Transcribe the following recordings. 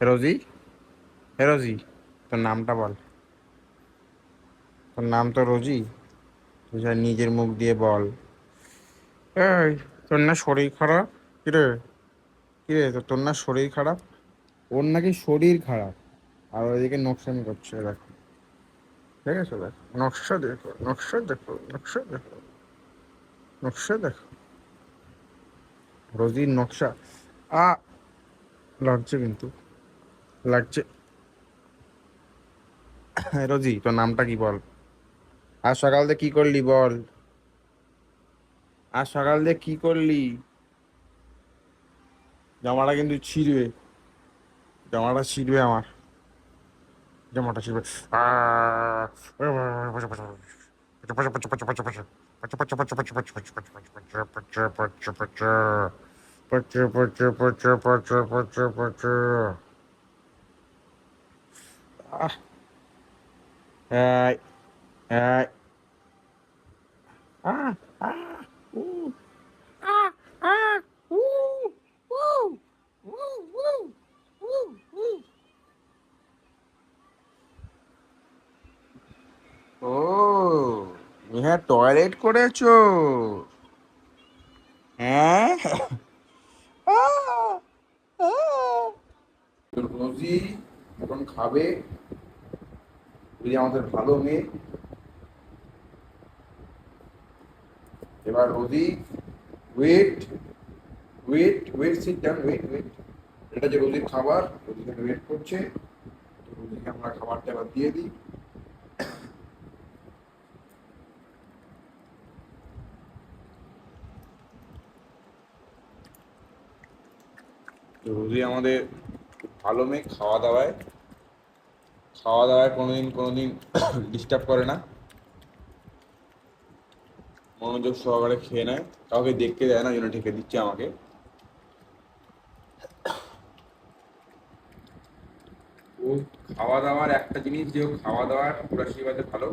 রোজি, রোজি, তোর নামটা বল। তোর নাম তো রোজি, তুই যা নিজের মুখ দিয়ে বল। এই, তোর না শরীর খারাপ? কিরে, কিরে, তোর না শরীর খারাপ? ওর নাকি শরীর খারাপ, আর ওইদিকে নকশামি করছে, দেখো। ঠিক আছে, দেখো নকশা, দেখো নকশা, দেখো নকশা, দেখো নকশা, দেখো রোজির নকশা। আ লাগছে কিন্তু, লাগছে। রোজি, তোর নামটা কি বল? আজ সকাল থেকে কি করলি বল? আজ সকাল থেকে কি করলি? জামাটা কিন্তু ছিঁড়বে, জামাটা ছিঁড়বে আমার, জামাটা ছিঁড়বে। এই, এই, আহ, আহ, উ, আহ, আহ, উ, উ, উ, উ, উ, উ। ও, হ্যাঁ, টয়লেট করেছো? হ্যাঁ। রোজি এখন খাবে, রোজি আমাদের ভালো মেয়ে। এবার Rosie, wait, wait, wait, sit down, wait, wait. এটা যে রোজির খাবার, রোজি এখানে ওয়েট করছে। তো রোজিকে আমরা খাবারটা এবার দিয়ে দিই। তো রোজি আমাদের খুব ভালো মেয়ে, খাওয়া দাওয়ায় কোনোদিন কোনোদিন ডিস্টার্ব করে না, মনোযোগ সহকারে খেয়ে নেয়, কাউকে দেখতে দেয় না, ওই জন্য ঢেকে দিচ্ছে আমাকে। ও খাওয়া দাওয়ার একটা জিনিস, যে ও খাওয়া দাওয়ার পুরা সেবাতে ভালো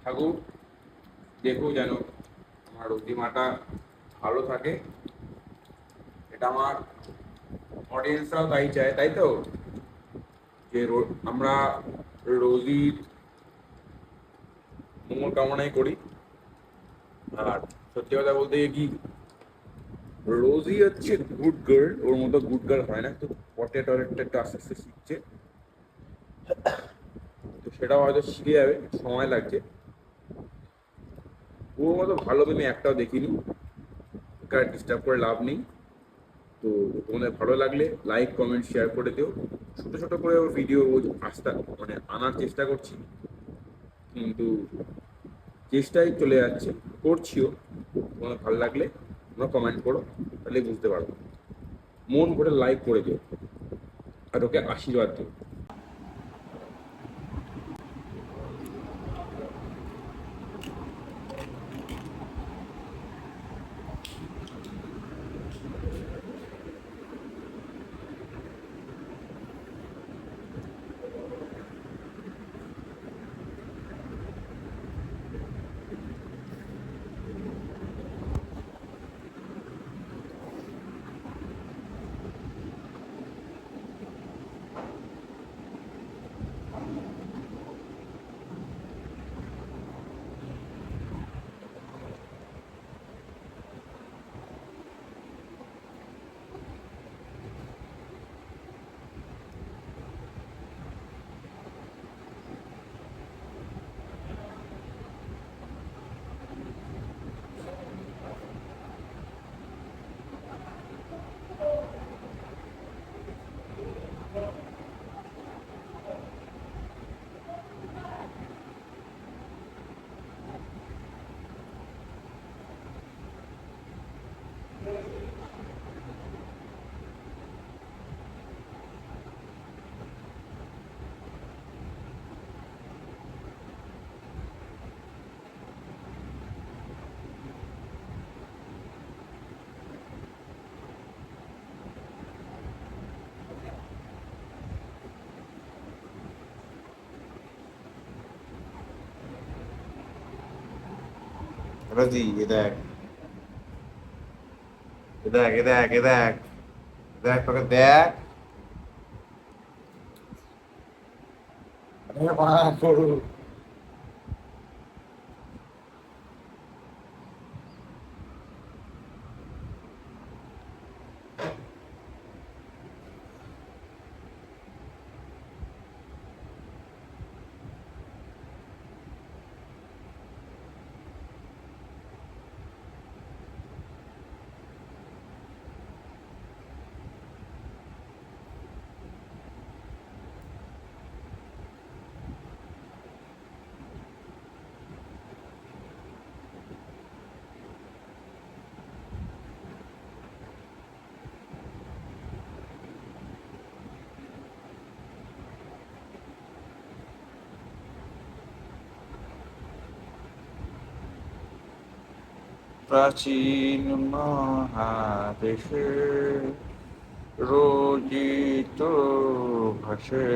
থাকুক, দেখো যেন আমার রক্তিমাটা ভালো থাকে। এটা আমার অডিয়েন্সরাও তাই চায়, তাই তো, যে আমরা রোজির মঙ্গল কামনাই করি। আর সত্যি কথা বলতে কি, রোজি হচ্ছে গুড গার্ল, ওর মতো গুড গার্ল হয় না, তো পটে টয়লেটটা একটু আস্তে আস্তে শিখছে। তো সেটাও হয়তো শিখে যাবে, সময় লাগছে। ওর মতো ভালো মেয়ে একটাও দেখিনি, ওকে আর ডিস্টার্ব করে লাভ নেই। তো তোমাদের ভালো লাগলে লাইক কমেন্ট শেয়ার করে দিও। ছোট ছোট করে ওর ভিডিও আস্তে মানে আনার চেষ্টা করছি, কিন্তু চেষ্টায় চলে যাচ্ছে, করছিও। তোমার ভালো লাগলে তোমরা কমেন্ট করো, তাহলে বুঝতে পারবো। মন ভরে লাইক করে দিও, আর ওকে আশীর্বাদ দিও। রোজি, এ দেখ, দেখ এ দেখ এ দেখ দেখ তোকে দেখ আরে মা গরু প্রাচীন মহাদেশে রোজিত ভাসে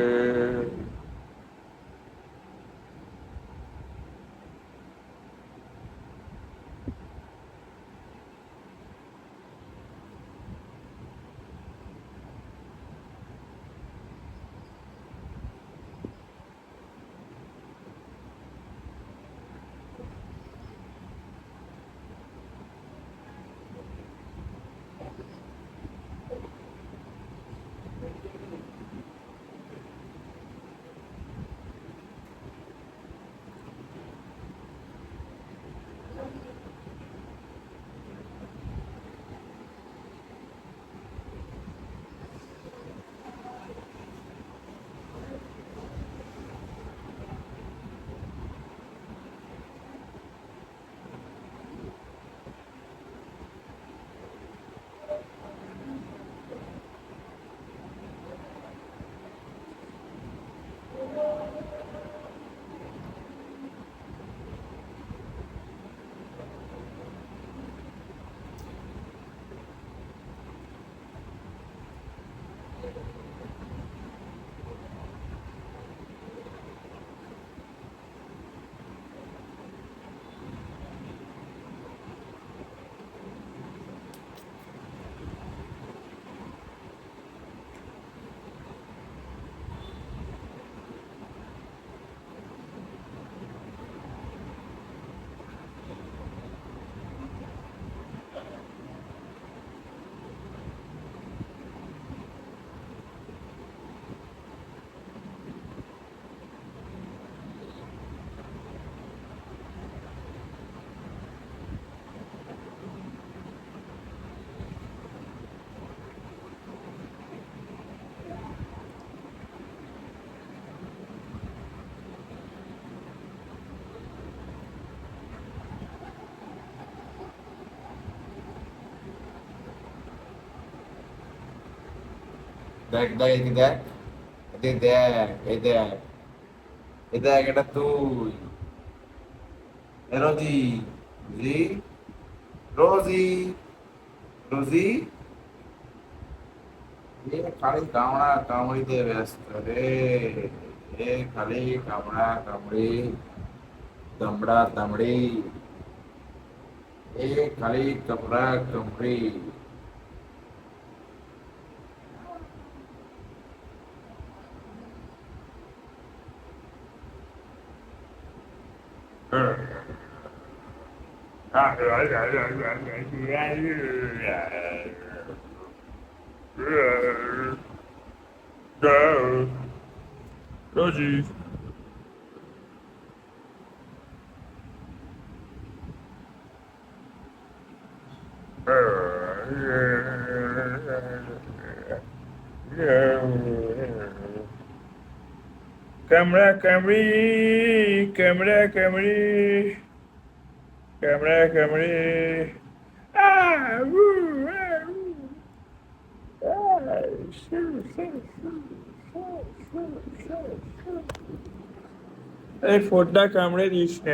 দেখ দেখ এদিকে দেখ এদিকে দেখ এই দেখ এই দেখ এটা তুই এ রোজি রোজি রোজি রোজি এ খালি কামড়া কামড়িতে ব্যস্ত রে এ খালি কামড়া কামড়ি দমড়া দমড়ি এ খালি কামড়া কামড়ি Rosie. Camera, Camry, camera, Camry, camera, Camry. Ah, woo, ah, woo. Ah, shoo, shoo, shoo, shoo, shoo, shoo, shoo. এই ফোনটা কামড়ে দিস না